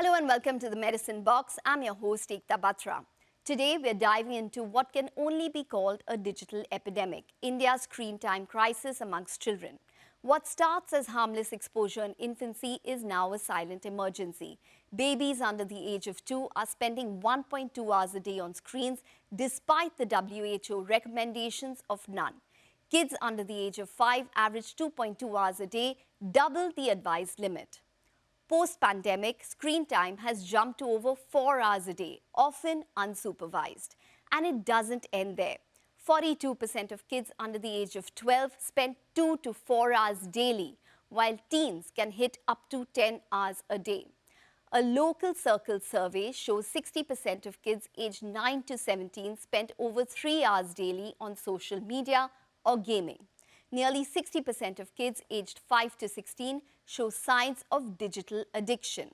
Hello and welcome to the Medicine Box. I'm your host, Ekta Batra. Today, we're diving into what can only be called a digital epidemic, India's screen time crisis amongst children. What starts as harmless exposure in infancy is now a silent emergency. Babies under the age of 2 are spending 1.2 hours a day on screens despite the WHO recommendations of none. Kids under the age of 5 average 2.2 hours a day, double the advised limit. Post-pandemic, screen time has jumped to over 4 hours a day, often unsupervised. And it doesn't end there. 42% of kids under the age of 12 spend 2 to 4 hours daily, while teens can hit up to 10 hours a day. A local circle survey shows 60% of kids aged 9 to 17 spend over 3 hours daily on social media or gaming. Nearly 60% of kids aged 5 to 16 show signs of digital addiction.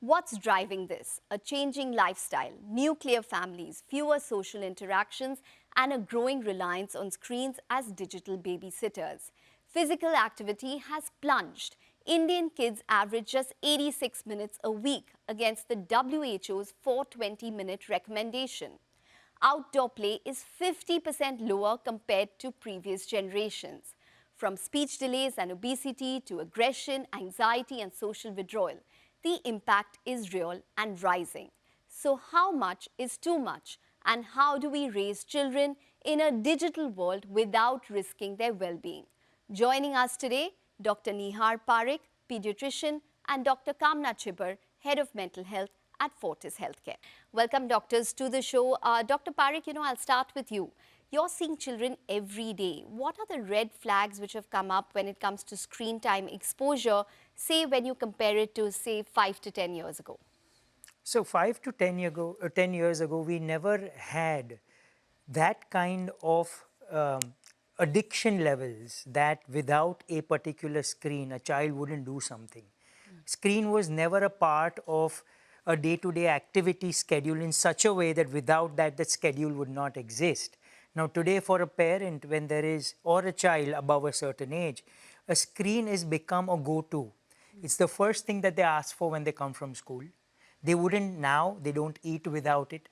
What's driving this? A changing lifestyle, nuclear families, fewer social interactions, and a growing reliance on screens as digital babysitters. Physical activity has plunged. Indian kids average just 86 minutes a week against the WHO's 420-minute recommendation. Outdoor play is 50% lower compared to previous generations. From speech delays and obesity to aggression, anxiety and social withdrawal, the impact is real and rising. So how much is too much? And how do we raise children in a digital world without risking their well-being? Joining us today, Dr. Nihar Parekh, Pediatrician, and Dr. Kamna Chhibber, Head of Mental Health at Fortis Healthcare. Welcome, doctors, to the show. Dr. Parekh, I'll start with you. You're seeing children every day. What are the red flags which have come up when it comes to screen time exposure, say when you compare it to, say, 5 to 10 years ago? So 5 to 10 years ago, we never had that kind of addiction levels that without a particular screen, a child wouldn't do something. Screen was never a part of a day-to-day activity schedule in such a way that without that, the schedule would not exist. Now today for a parent, when there is, or a child above a certain age, a screen has become a go-to. It's the first thing that they ask for when they come from school. They wouldn't now, they don't eat without it.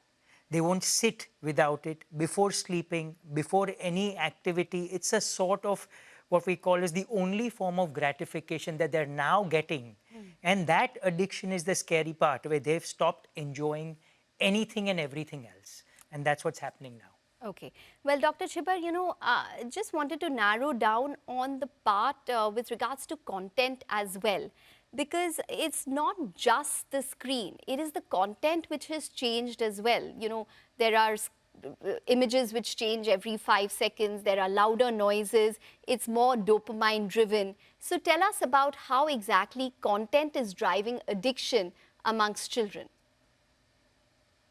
They won't sit without it. Before sleeping, before any activity, it's a sort of what we call as the only form of gratification that they're now getting. And that addiction is the scary part, where they've stopped enjoying anything and everything else. And that's what's happening now. Okay. Well, Dr. Chhibber, just wanted to narrow down on the part with regards to content as well. Because it's not just the screen, it is the content which has changed as well. There are images which change every 5 seconds, there are louder noises, it's more dopamine driven. So tell us about how exactly content is driving addiction amongst children.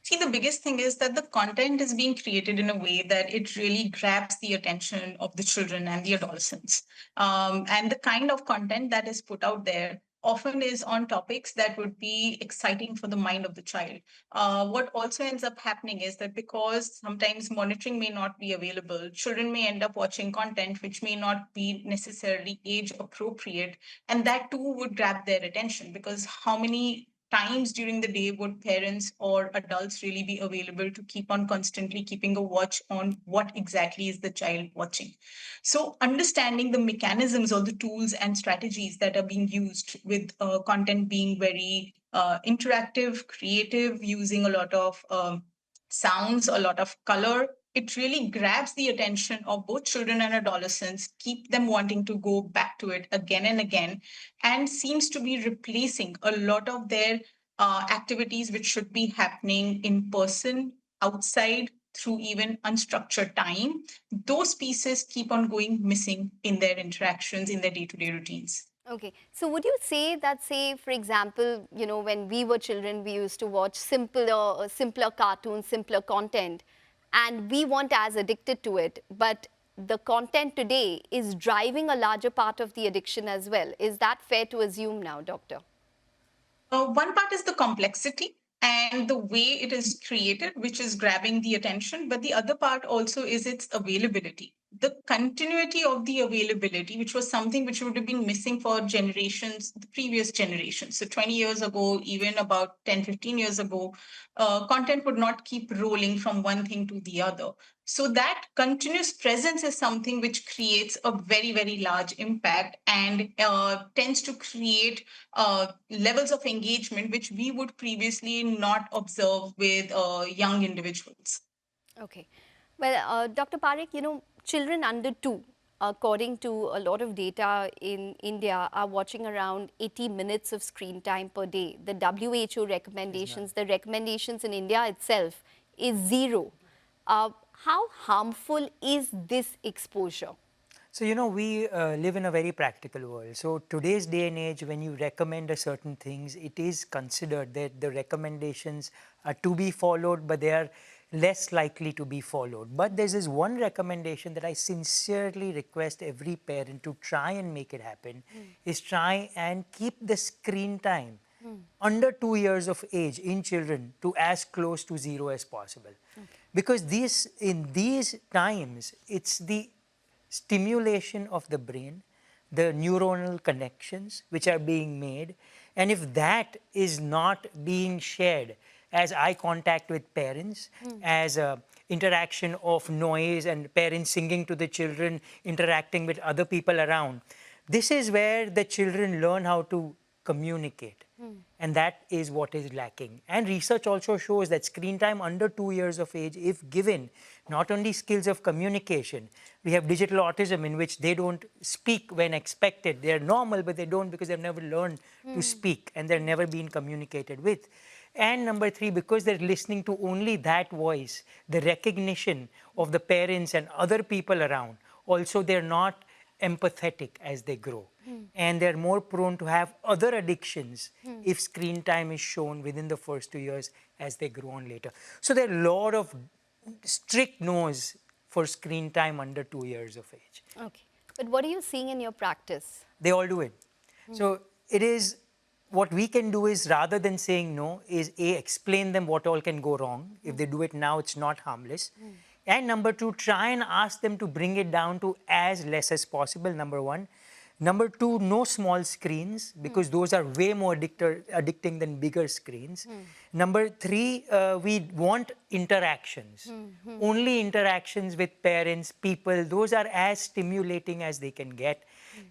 See, the biggest thing is that the content is being created in a way that it really grabs the attention of the children and the adolescents. And the kind of content that is put out there often is on topics that would be exciting for the mind of the child. What also ends up happening is that because sometimes monitoring may not be available, children may end up watching content which may not be necessarily age appropriate. And that too would grab their attention, because how many times during the day would parents or adults really be available to keep on constantly keeping a watch on what exactly is the child watching? So understanding the mechanisms or the tools and strategies that are being used with content being very interactive, creative, using a lot of sounds, a lot of color, it really grabs the attention of both children and adolescents, keep them wanting to go back to it again and again, and seems to be replacing a lot of their activities which should be happening in person, outside, through even unstructured time. Those pieces keep on going missing in their interactions, in their day-to-day routines. Okay, so would you say that, say, for example, when we were children, we used to watch simpler cartoons, simpler content, and we weren't as addicted to it, but the content today is driving a larger part of the addiction as well. Is that fair to assume now, doctor? One part is the complexity and the way it is created, which is grabbing the attention. But the other part also is its availability. the continuity of the availability, which was something which would have been missing for generations, the previous generations. So 20 years ago, even about 10, 15 years ago, content would not keep rolling from one thing to the other. So that continuous presence is something which creates a very, very large impact and tends to create levels of engagement which we would previously not observe with young individuals. Okay. Well, Dr. Parekh, children under 2, according to a lot of data in India, are watching around 80 minutes of screen time per day. The WHO recommendations, the recommendations in India itself is 0. How harmful is this exposure? So, we live in a very practical world. So, today's day and age, when you recommend a certain things, it is considered that the recommendations are to be followed, but they are less likely to be followed. But there's this one recommendation that I sincerely request every parent to try and make it happen, is try and keep the screen time under 2 years of age in children to as close to 0 as possible. Because in these times, it's the stimulation of the brain, the neuronal connections which are being made, and if that is not being shared as eye contact with parents, as a interaction of noise and parents singing to the children, interacting with other people around, this is where the children learn how to communicate. And that is what is lacking. And research also shows that screen time under 2 years of age, if given not only skills of communication, we have digital autism in which they don't speak when expected. They are normal, but they don't because they've never learned to speak and they're never been communicated with. And number 3, because they're listening to only that voice, the recognition of the parents and other people around, also they're not empathetic as they grow. And they're more prone to have other addictions if screen time is shown within the first 2 years as they grow on later. So there are a lot of strict no's for screen time under 2 years of age. Okay. But what are you seeing in your practice? They all do it. So it is, what we can do is, rather than saying no, is explain them what all can go wrong. If they do it now, it's not harmless. And number 2, try and ask them to bring it down to as less as possible, number 1. Number 2, no small screens, because those are way more addicting than bigger screens. Number 3, we want interactions. Only interactions with parents, people, those are as stimulating as they can get.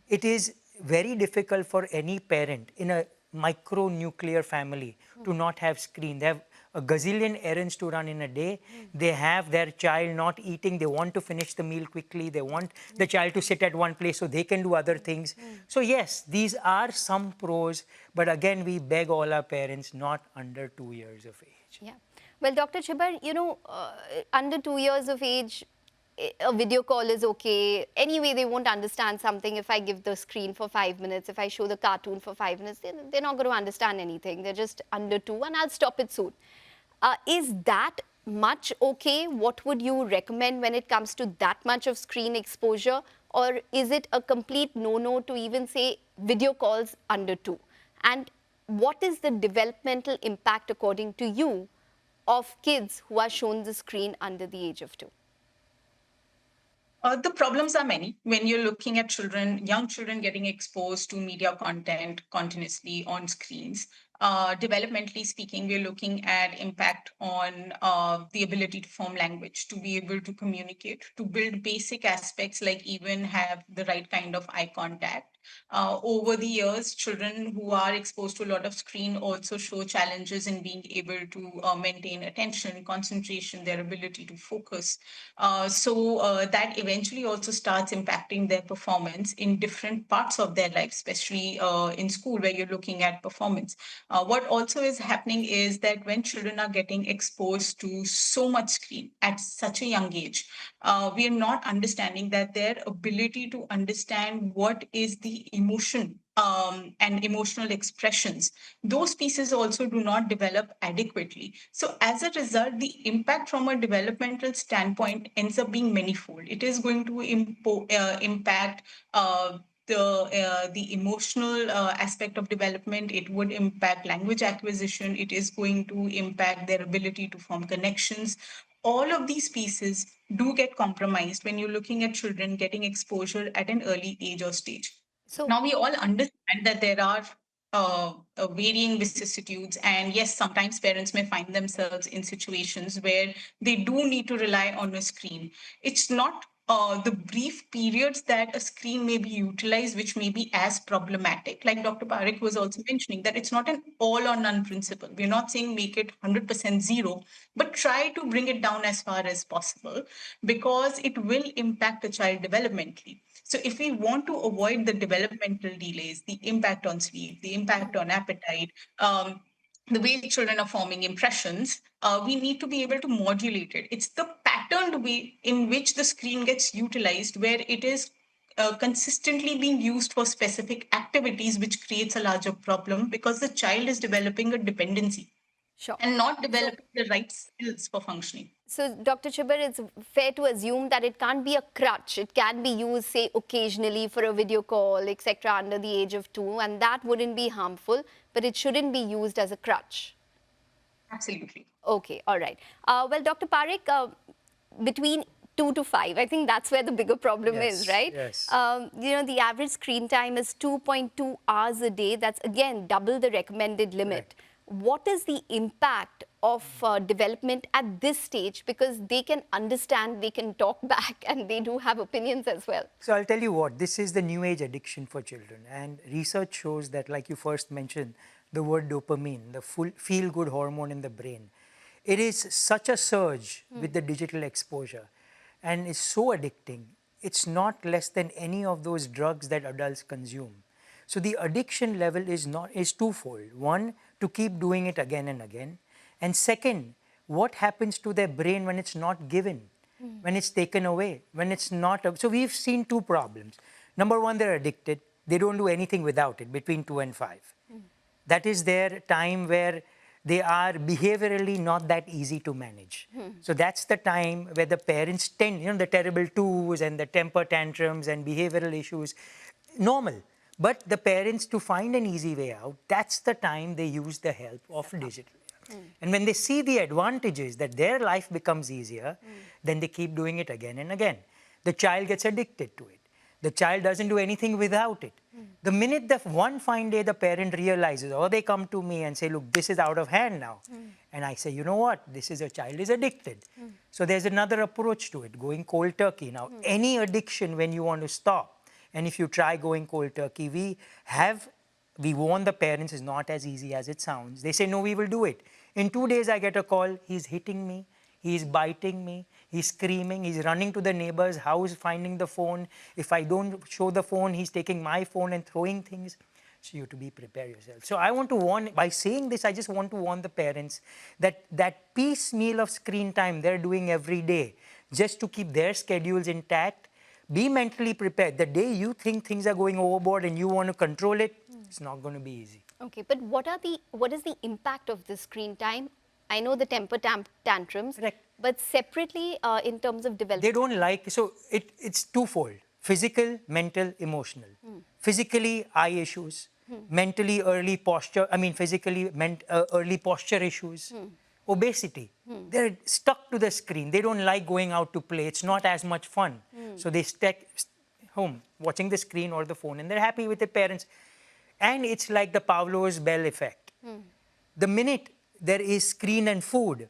It is very difficult for any parent in a micro-nuclear family to not have screen. They have a gazillion errands to run in a day. They have their child not eating. They want to finish the meal quickly. They want the child to sit at one place so they can do other things. So yes, these are some pros, but again, we beg all our parents not under 2 years of age. Yeah. Well, Dr. Chhibber, under 2 years of age, a video call is okay. Anyway, they won't understand something if I give the screen for 5 minutes, if I show the cartoon for 5 minutes, they're not going to understand anything. They're just under 2 and I'll stop it soon. Is that much okay? What would you recommend when it comes to that much of screen exposure? Or is it a complete no-no to even say video calls under 2? And what is the developmental impact, according to you, of kids who are shown the screen under the age of 2? The problems are many when you're looking at children, young children getting exposed to media content continuously on screens. Developmentally speaking, we're looking at impact on the ability to form language, to be able to communicate, to build basic aspects like even have the right kind of eye contact. Over the years, children who are exposed to a lot of screen also show challenges in being able to maintain attention, concentration, their ability to focus. So that eventually also starts impacting their performance in different parts of their life, especially in school where you're looking at performance. What also is happening is that when children are getting exposed to so much screen at such a young age, we are not understanding that their ability to understand what is the emotion and emotional expressions, those pieces also do not develop adequately. So as a result, the impact from a developmental standpoint ends up being manifold. It is going to impact the emotional aspect of development. It would impact language acquisition. It is going to impact their ability to form connections. All of these pieces do get compromised when you're looking at children getting exposure at an early age or stage. So, Now, we all understand that there are varying vicissitudes, and yes, sometimes parents may find themselves in situations where they do need to rely on a screen. It's not the brief periods that a screen may be utilized, which may be as problematic. Like Dr. Parekh was also mentioning, that it's not an all or none principle. We're not saying make it 100% zero, but try to bring it down as far as possible, because it will impact a child developmentally. So, if we want to avoid the developmental delays, the impact on sleep, the impact on appetite, the way children are forming impressions, we need to be able to modulate it. It's the patterned way in which the screen gets utilized, where it is consistently being used for specific activities, which creates a larger problem, because the child is developing a dependency sure. and not So, developing the right skills for functioning. So, Dr. Chhibber, it's fair to assume that it can't be a crutch. It can be used, say, occasionally for a video call, etc., under the age of 2, and that wouldn't be harmful, but it shouldn't be used as a crutch. Absolutely. Okay, all right. Well, Dr. Parekh, between 2 to 5, I think that's where the bigger problem is, Yes, right? yes. The average screen time is 2.2 hours a day. That's, again, double the recommended limit. Correct. What is the impact of development at this stage? Because they can understand, they can talk back, and they do have opinions as well. So I'll tell you what, this is the new age addiction for children, and research shows that, like you first mentioned, the word dopamine, the feel-good hormone in the brain, it is such a surge with the digital exposure, and it's so addicting. It's not less than any of those drugs that adults consume. So the addiction level is twofold. One, to keep doing it again and again, and second, what happens to their brain when it's not given, when it's taken away, when it's not. So we've seen two problems. Number one, they're addicted. They don't do anything without it between 2 and 5. That is their time where they are behaviorally not that easy to manage. So that's the time where the parents tend, the terrible twos and the temper tantrums and behavioral issues, normal. But the parents, to find an easy way out, that's the time they use the help of digital. And when they see the advantages that their life becomes easier, then they keep doing it again and again. The child gets addicted to it. The child doesn't do anything without it. The minute the one fine day the parent realizes, or they come to me and say, look, this is out of hand now. And I say, you know what, this is a child is addicted. So there's another approach to it, going cold turkey. Now, any addiction, when you want to stop, and if you try going cold turkey, we warn the parents, it's not as easy as it sounds. They say, no, we will do it. In 2 days, I get a call, he's hitting me, he's biting me, he's screaming, he's running to the neighbor's house, finding the phone. If I don't show the phone, he's taking my phone and throwing things. So you have to be prepared yourself. So I want to warn, by saying this, I just want to warn the parents that that piecemeal of screen time they're doing every day, just to keep their schedules intact, be mentally prepared. The day you think things are going overboard and you want to control it, it's not going to be easy. Okay, but what is the impact of this screen time? I know the temper tantrums, Correct. but separately in terms of development. They don't like, so it's twofold: physical, mental, emotional. Physically, eye issues. Mentally, early posture, early posture issues. Obesity. They're stuck to the screen. They don't like going out to play. It's not as much fun. So they stay home watching the screen or the phone, and they're happy with their parents. And it's like the Pavlov's bell effect. The minute there is screen and food,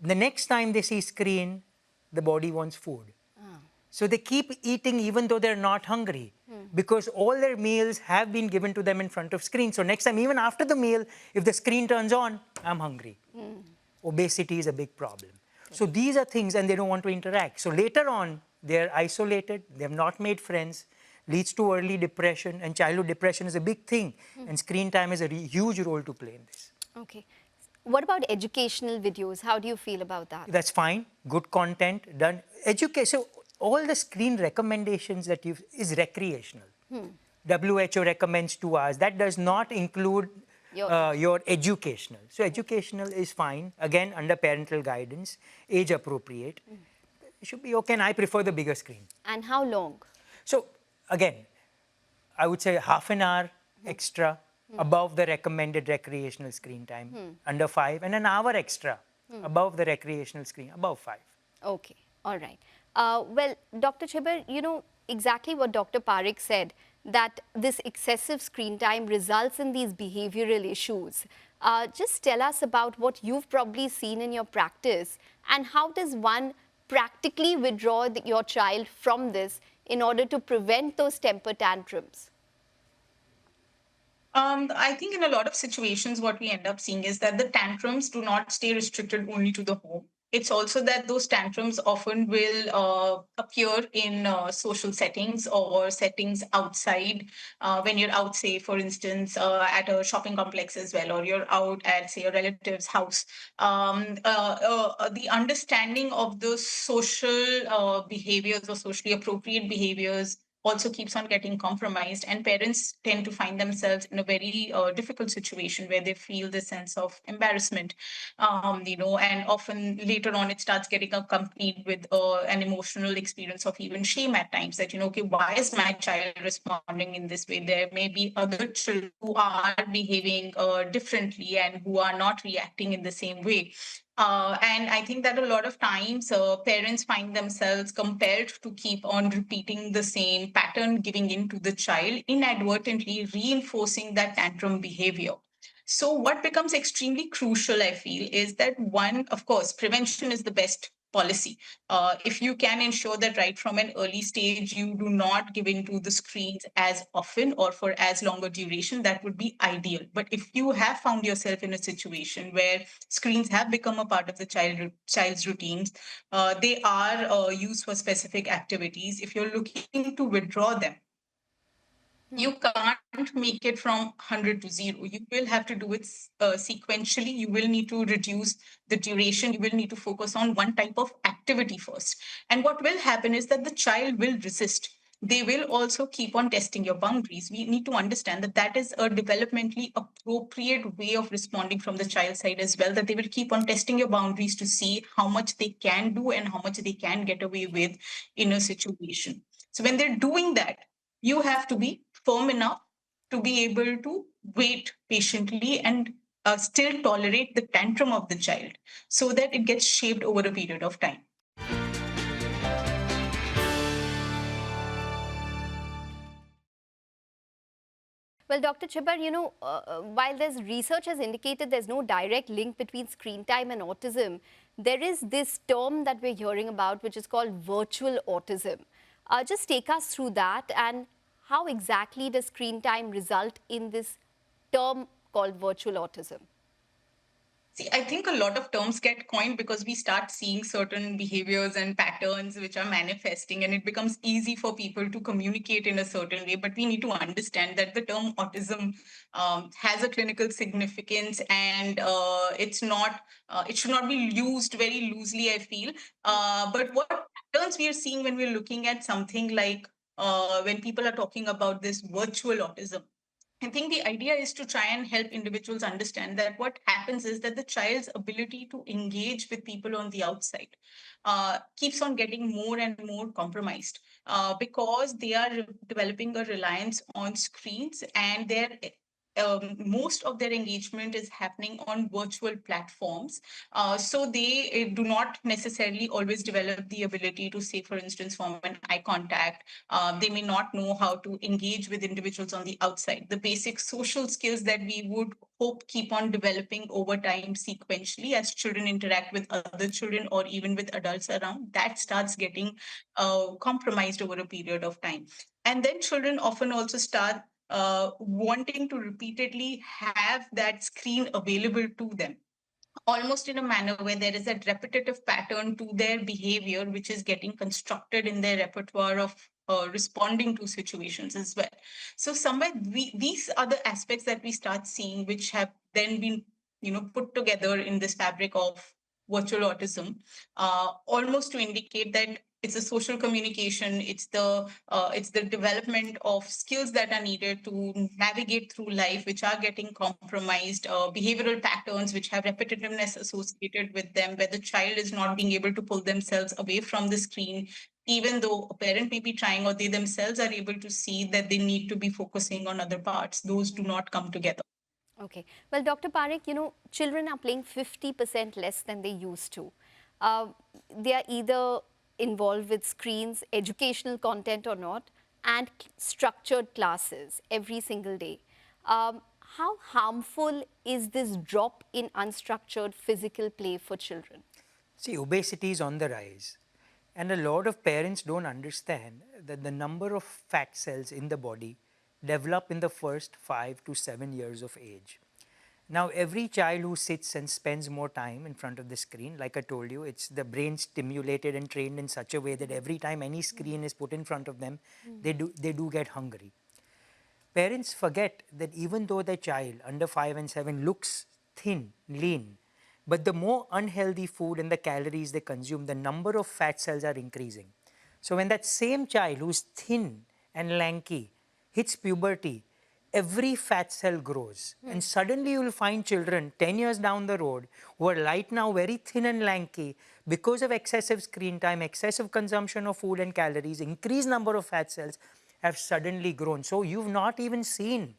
the next time they see screen, the body wants food. So they keep eating even though they're not hungry, because all their meals have been given to them in front of screen. So next time, even after the meal, if the screen turns on, I'm hungry. Obesity is a big problem. So these are things, and they don't want to interact. So later on, they're isolated, they have not made friends, leads to early depression, and childhood depression is a big thing. And screen time has a huge role to play in this. Okay. What about educational videos? How do you feel about that? That's fine. Good content done. So all the screen recommendations that is recreational. WHO recommends 2 hours. That does not include your educational. So educational is fine. Again, under parental guidance, age appropriate. It should be okay. And I prefer the bigger screen. And how long? So again, I would say half an hour extra above the recommended recreational screen time, under 5, and an hour extra above the recreational screen, above 5. Okay, all right. Well, Dr. Chhibber, you know exactly what Dr. Parekh said, that this excessive screen time results in these behavioral issues. Just tell us about what you've probably seen in your practice and how does one practically withdraw your child from this in order to prevent those temper tantrums? I think in a lot of situations, what we end up seeing is that the tantrums do not stay restricted only to the home. It's also that those tantrums often will appear in social settings or settings outside. When you're out, say, for instance, at a shopping complex as well, or you're out at, say, a relative's house. The understanding of those social behaviors or socially appropriate behaviors also keeps on getting compromised, and parents tend to find themselves in a very difficult situation where they feel this sense of embarrassment, and often later on it starts getting accompanied with an emotional experience of even shame at times, that okay, why is my child responding in this way? There may be other children who are behaving differently and who are not reacting in the same way. And I think that a lot of times parents find themselves compelled to keep on repeating the same pattern, giving in to the child, inadvertently reinforcing that tantrum behavior. So, what becomes extremely crucial, I feel, is that one, of course, prevention is the best policy. If you can ensure that right from an early stage, you do not give into the screens as often or for as longer duration, that would be ideal. But if you have found yourself in a situation where screens have become a part of the child's routines, they are used for specific activities. If you're looking to withdraw them, you can't make it from 100 to 0. You will have to do it sequentially. You will need to reduce the duration. You will need to focus on one type of activity first. And what will happen is that the child will resist. They will also keep on testing your boundaries. We need to understand that that is a developmentally appropriate way of responding from the child side as well, that they will keep on testing your boundaries to see how much they can do and how much they can get away with in a situation. So when they're doing that, you have to be firm enough to be able to wait patiently and still tolerate the tantrum of the child so that it gets shaped over a period of time. Well, Dr. Chhibber, you know, while there's research has indicated there's no direct link between screen time and autism, there is this term that we're hearing about, which is called virtual autism. Just take us through that, and how exactly does screen time result in this term called virtual autism? See, I think a lot of terms get coined because we start seeing certain behaviors and patterns which are manifesting, and it becomes easy for people to communicate in a certain way. But we need to understand that the term autism has a clinical significance, and it should not be used very loosely, I feel. But what patterns we are seeing when we're looking at something like when people are talking about this virtual autism, I think the idea is to try and help individuals understand that what happens is that the child's ability to engage with people on the outside keeps on getting more and more compromised because they are developing a reliance on screens, and most of their engagement is happening on virtual platforms. So they do not necessarily always develop the ability to, say, for instance, form an eye contact. They may not know how to engage with individuals on the outside. The basic social skills that we would hope keep on developing over time sequentially as children interact with other children or even with adults around, that starts getting compromised over a period of time. And then children often also start wanting to repeatedly have that screen available to them, almost in a manner where there is a repetitive pattern to their behavior, which is getting constructed in their repertoire of responding to situations as well. So somewhere these are the aspects that we start seeing, which have then been put together in this fabric of virtual autism, almost to indicate that it's a social communication, it's the development of skills that are needed to navigate through life, which are getting compromised, behavioral patterns which have repetitiveness associated with them, where the child is not being able to pull themselves away from the screen even though a parent may be trying or they themselves are able to see that they need to be focusing on other parts. Those do not come together. Okay. Well, Dr. Parekh, children are playing 50% less than they used to. They are either involved with screens, educational content or not, and structured classes every single day. How harmful is this drop in unstructured physical play for children? See, obesity is on the rise. And a lot of parents don't understand that the number of fat cells in the body develop in the first 5 to 7 years of age. Now, every child who sits and spends more time in front of the screen, like I told you, it's the brain stimulated and trained in such a way that every time any screen is put in front of them, they do get hungry. Parents forget that even though their child under 5 and 7 looks thin, lean, but the more unhealthy food and the calories they consume, the number of fat cells are increasing. So when that same child who's thin and lanky hits puberty, every fat cell grows. And suddenly you will find children 10 years down the road who are right now very thin and lanky because of excessive screen time, excessive consumption of food and calories, increased number of fat cells have suddenly grown. So you've not even seen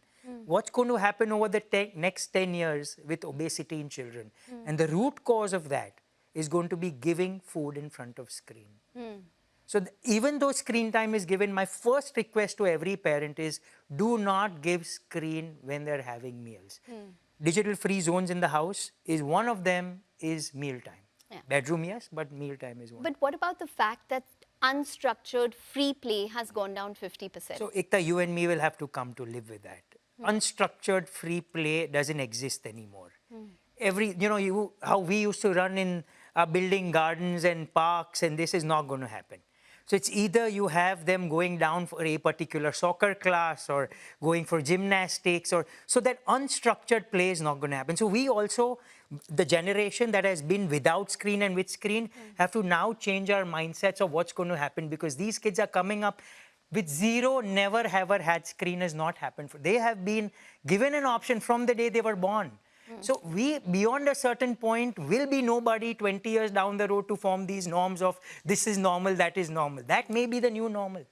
what's going to happen over the next 10 years with obesity in children. And the root cause of that is going to be giving food in front of screen. So even though screen time is given, my first request to every parent is do not give screen when they're having meals. Digital free zones in the house is one of them is meal time. Yeah. Bedroom, yes, but meal time is one. But what about the fact that unstructured free play has gone down 50%? So Ekta, you and me will have to come to live with that. Unstructured free play doesn't exist anymore. How we used to run in building gardens and parks, and this is not going to happen. So it's either you have them going down for a particular soccer class or going for gymnastics, or so that unstructured play is not going to happen. So we also, the generation that has been without screen and with screen, have to now change our mindsets of what's going to happen, because these kids are coming up with zero, never ever had screen has not happened. They have been given an option from the day they were born. So we, beyond a certain point, will be nobody 20 years down the road to form these norms of this is normal, that is normal. That may be the new normal.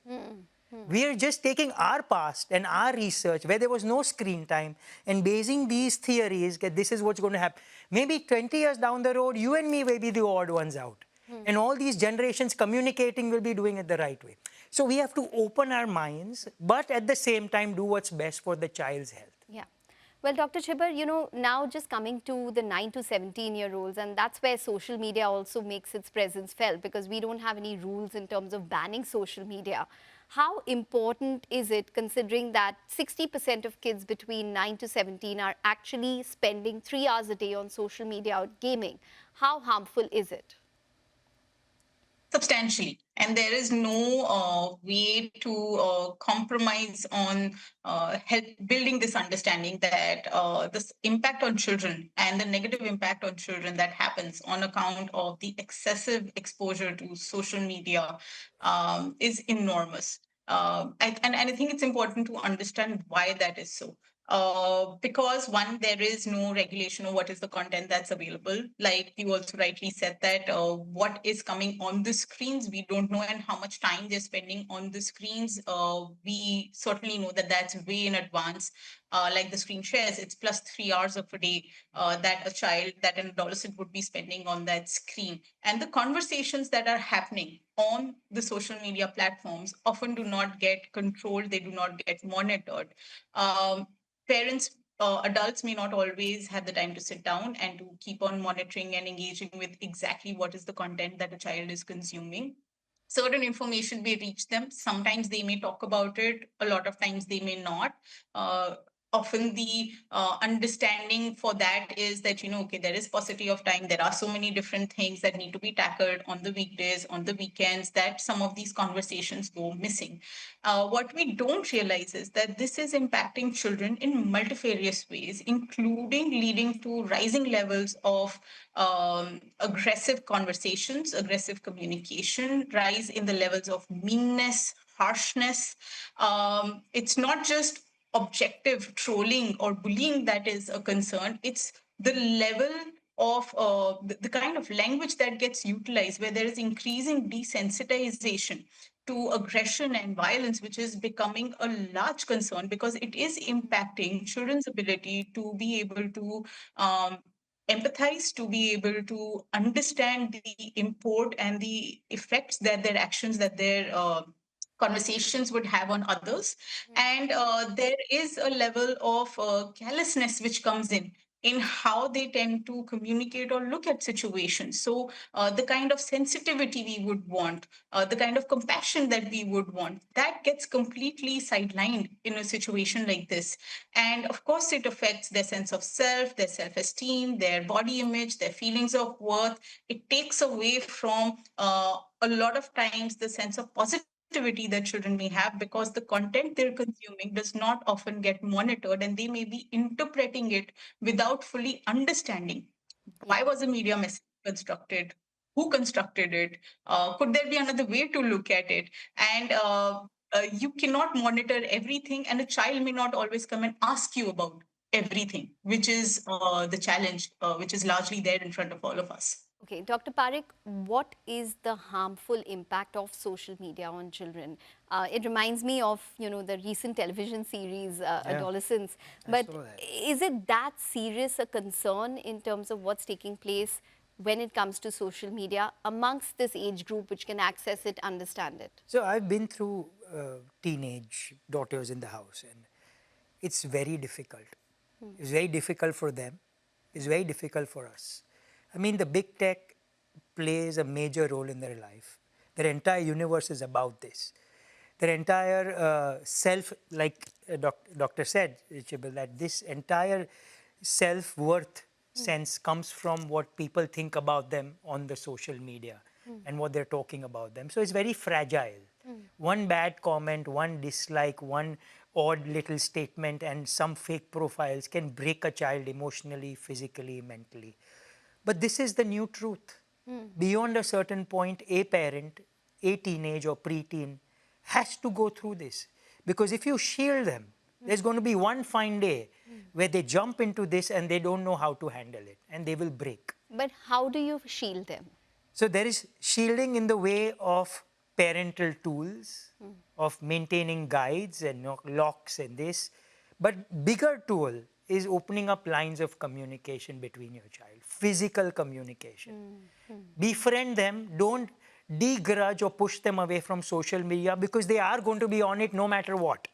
We are just taking our past and our research where there was no screen time and basing these theories that this is what's going to happen. Maybe 20 years down the road, you and me will be the odd ones out. And all these generations communicating will be doing it the right way. So we have to open our minds, but at the same time do what's best for the child's health. Yeah. Well, Dr. Chhibber, now just coming to the 9 to 17-year-olds, and that's where social media also makes its presence felt, because we don't have any rules in terms of banning social media. How important is it, considering that 60% of kids between 9 to 17 are actually spending 3 hours a day on social media or gaming? How harmful is it? Substantially, and there is no way to compromise on help building this understanding that this impact on children and the negative impact on children that happens on account of the excessive exposure to social media is enormous. And I think it's important to understand why that is so. Because one, there is no regulation of what is the content that's available. Like you also rightly said that what is coming on the screens, we don't know, and how much time they're spending on the screens. We certainly know that that's way in advance. Like the screen shares, it's plus 3 hours of a day that a child, that an adolescent would be spending on that screen. And the conversations that are happening on the social media platforms often do not get controlled, they do not get monitored. Parents, adults may not always have the time to sit down and to keep on monitoring and engaging with exactly what is the content that a child is consuming. Certain information may reach them. Sometimes they may talk about it. A lot of times they may not. Often the understanding for that is that, okay, there is paucity of time. There are so many different things that need to be tackled on the weekdays, on the weekends, that some of these conversations go missing. What we don't realize is that this is impacting children in multifarious ways, including leading to rising levels of aggressive conversations, aggressive communication, rise in the levels of meanness, harshness. It's not just objective trolling or bullying that is a concern. It's the level of the kind of language that gets utilized, where there is increasing desensitization to aggression and violence, which is becoming a large concern because it is impacting children's ability to be able to um, empathize, to be able to understand the import and the effects that their actions, that their conversations would have on others. And there is a level of callousness which comes in how they tend to communicate or look at situations. So the kind of sensitivity we would want, the kind of compassion that we would want, that gets completely sidelined in a situation like this. And of course, it affects their sense of self, their self esteem, their body image, their feelings of worth. It takes away from a lot of times the sense of positivity that children may have, because the content they're consuming does not often get monitored, and they may be interpreting it without fully understanding Yeah. why was the media message constructed, who constructed it, could there be another way to look at it. And you cannot monitor everything, and a child may not always come and ask you about everything, which is the challenge, which is largely there in front of all of us. Okay, Dr. Parekh, what is the harmful impact of social media on children? It reminds me of, the recent television series, Yeah, Adolescence. I But saw that. is it that serious a concern in terms of what's taking place when it comes to social media amongst this age group which can access it, understand it? So I've been through teenage daughters in the house, and it's very difficult. It's very difficult for them. It's very difficult for us. I mean, the big tech plays a major role in their life. Their entire universe is about this. Their entire self, like doctor said, Chhibber, that this entire self-worth sense comes from what people think about them on the social media and what they're talking about them. So it's very fragile. One bad comment, one dislike, one odd little statement, and some fake profiles can break a child emotionally, physically, mentally. But this is the new truth. Beyond a certain point, a parent, a teenage or preteen, has to go through this. Because if you shield them, there's going to be one fine day where they jump into this and they don't know how to handle it and they will break. But how do you shield them? So there is shielding in the way of parental tools, of maintaining guides and locks and this. But bigger tool is opening up lines of communication between your child, physical communication. Befriend them, don't degrudge or push them away from social media because they are going to be on it no matter what.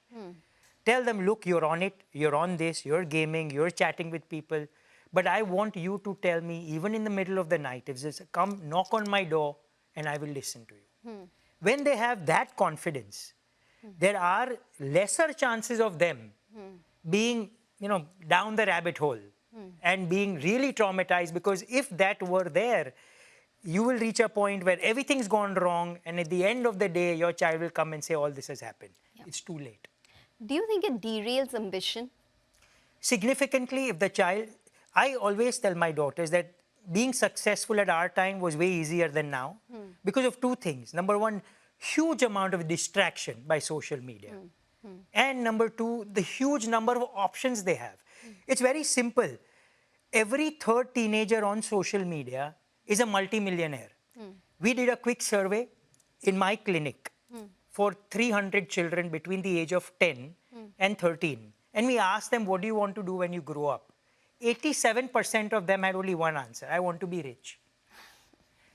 Tell them, look, you're on it, you're on this, you're gaming, you're chatting with people. But I want you to tell me, even in the middle of the night, if there's come knock on my door and I will listen to you. When they have that confidence, there are lesser chances of them being, down the rabbit hole and being really traumatized, because if that were there, you will reach a point where everything's gone wrong, and at the end of the day, your child will come and say, all this has happened. Yeah. It's too late. Do you think it derails ambition? Significantly, if the child, I always tell my daughters that being successful at our time was way easier than now because of two things. Number one, huge amount of distraction by social media. And number two, the huge number of options they have. It's very simple. Every third teenager on social media is a multimillionaire. We did a quick survey in my clinic for 300 children between the age of 10 and 13. And we asked them, what do you want to do when you grow up? 87% of them had only one answer: I want to be rich.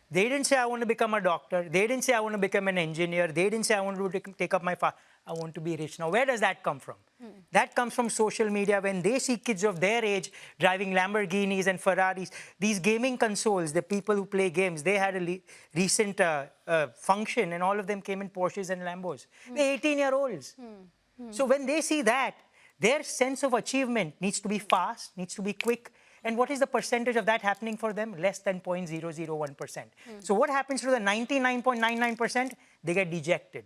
They didn't say, I want to become a doctor. They didn't say, I want to become an engineer. They didn't say, I want to take up my farm. I want to be rich. Now, where does that come from? That comes from social media. When they see kids of their age driving Lamborghinis and Ferraris, these gaming consoles, the people who play games, they had a recent function, and all of them came in Porsches and Lambos. They're 18-year-olds. So when they see that, their sense of achievement needs to be fast, needs to be quick. And what is the percentage of that happening for them? Less than 0.001%. So what happens to the 99.99%? They get dejected.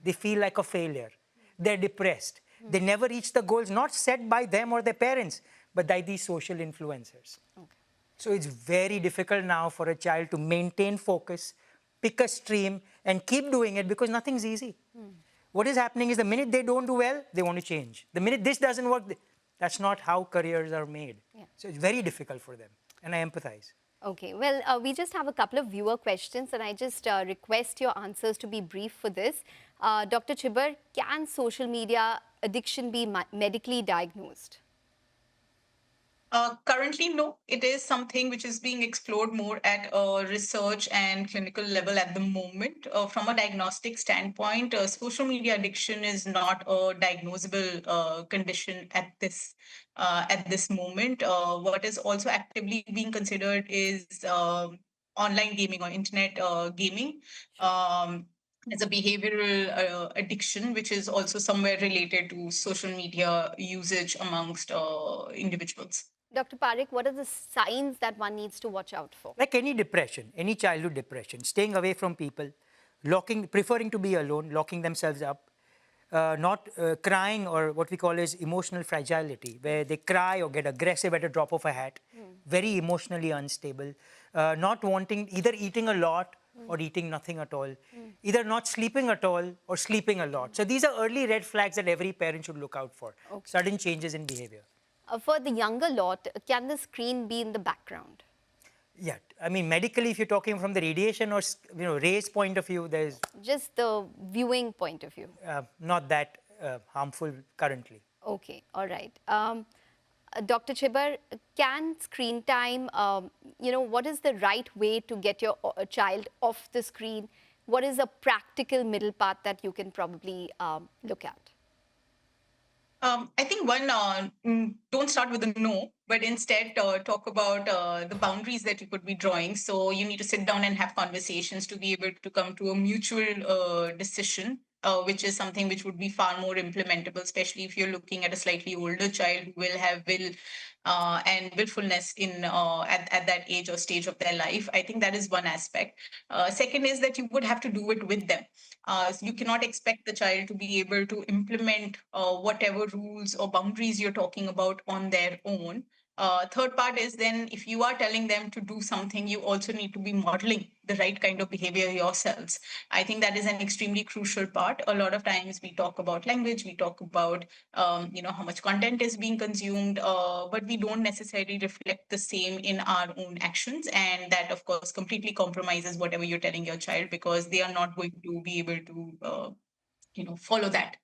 They feel like a failure. They're depressed. They never reach the goals, not set by them or their parents, but by these social influencers. Okay. So it's very difficult now for a child to maintain focus, pick a stream, and keep doing it, because nothing's easy. What is happening is the minute they don't do well, they want to change. The minute this doesn't work, that's not how careers are made. Yeah. So it's very difficult for them. and I empathize. Okay, well, we just have a couple of viewer questions, and I just request your answers to be brief for this. Dr. Chhibber, can social media addiction be medically diagnosed? Currently, no. It is something which is being explored more at a research and clinical level at the moment. From a diagnostic standpoint, social media addiction is not a diagnosable condition at this moment. What is also actively being considered is online gaming or internet gaming. As a behavioral addiction, which is also somewhere related to social media usage amongst individuals. Dr. Parekh, what are the signs that one needs to watch out for? Like any depression, any childhood depression, staying away from people, preferring to be alone, locking themselves up, not crying, or what we call as emotional fragility, where they cry or get aggressive at a drop of a hat, very emotionally unstable, not wanting, either eating a lot or eating nothing at all, either not sleeping at all or sleeping a lot. So these are early red flags that every parent should look out for, sudden changes in behavior. For the younger lot, can the screen be in the background? Yeah, I mean, medically, if you're talking from the radiation or rays point of view, there's Just the viewing point of view. not that harmful currently. Okay, all right. Dr. Chhibber, can screen time, what is the right way to get your child off the screen? What is a practical middle path that you can probably look at? I think don't start with a no, but instead talk about the boundaries that you could be drawing. So you need to sit down and have conversations to be able to come to a mutual decision, which is something which would be far more implementable, especially if you're looking at a slightly older child who will have will and willfulness at that age or stage of their life. I think that is one aspect. Second is that you would have to do it with them. So you cannot expect the child to be able to implement whatever rules or boundaries you're talking about on their own. Third part is then if you are telling them to do something, you also need to be modeling the right kind of behavior yourselves. I think that is an extremely crucial part. A lot of times we talk about language, we talk about how much content is being consumed, but we don't necessarily reflect the same in our own actions, and that of course completely compromises whatever you're telling your child because they are not going to be able to follow that.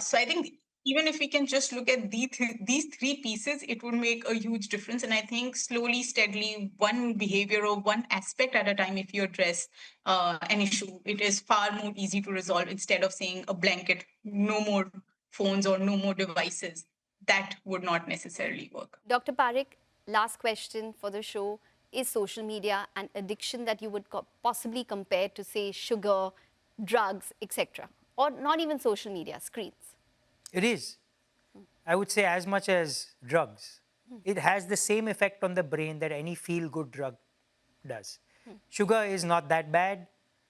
So I think even if we can just look at these three pieces, it would make a huge difference. And I think slowly, steadily, one behavior or one aspect at a time, if you address an issue, it is far more easy to resolve instead of saying a blanket, no more phones or no more devices. That would not necessarily work. Dr. Parekh, last question for the show. Is social media an addiction that you would possibly compare to, say, sugar, drugs, etc.? Or not even social media, screens? It is. I would say as much as drugs. It has the same effect on the brain that any feel-good drug does. Sugar is not that bad,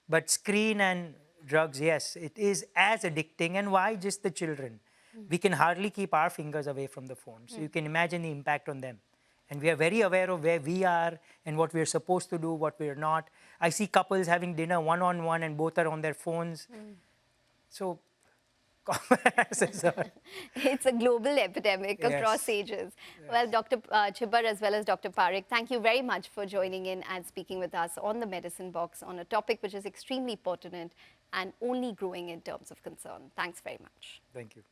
but screen and drugs, yes, it is as addicting. And why just the children? We can hardly keep our fingers away from the phone. So you can imagine the impact on them. And we are very aware of where we are and what we're supposed to do, what we're not. I see couples having dinner one-on-one and both are on their phones. So it's a global epidemic across ages. Yes. Well, Dr. Chhibber as well as Dr. Parekh, thank you very much for joining in and speaking with us on the Medicine Box on a topic which is extremely pertinent and only growing in terms of concern. Thanks very much. Thank you.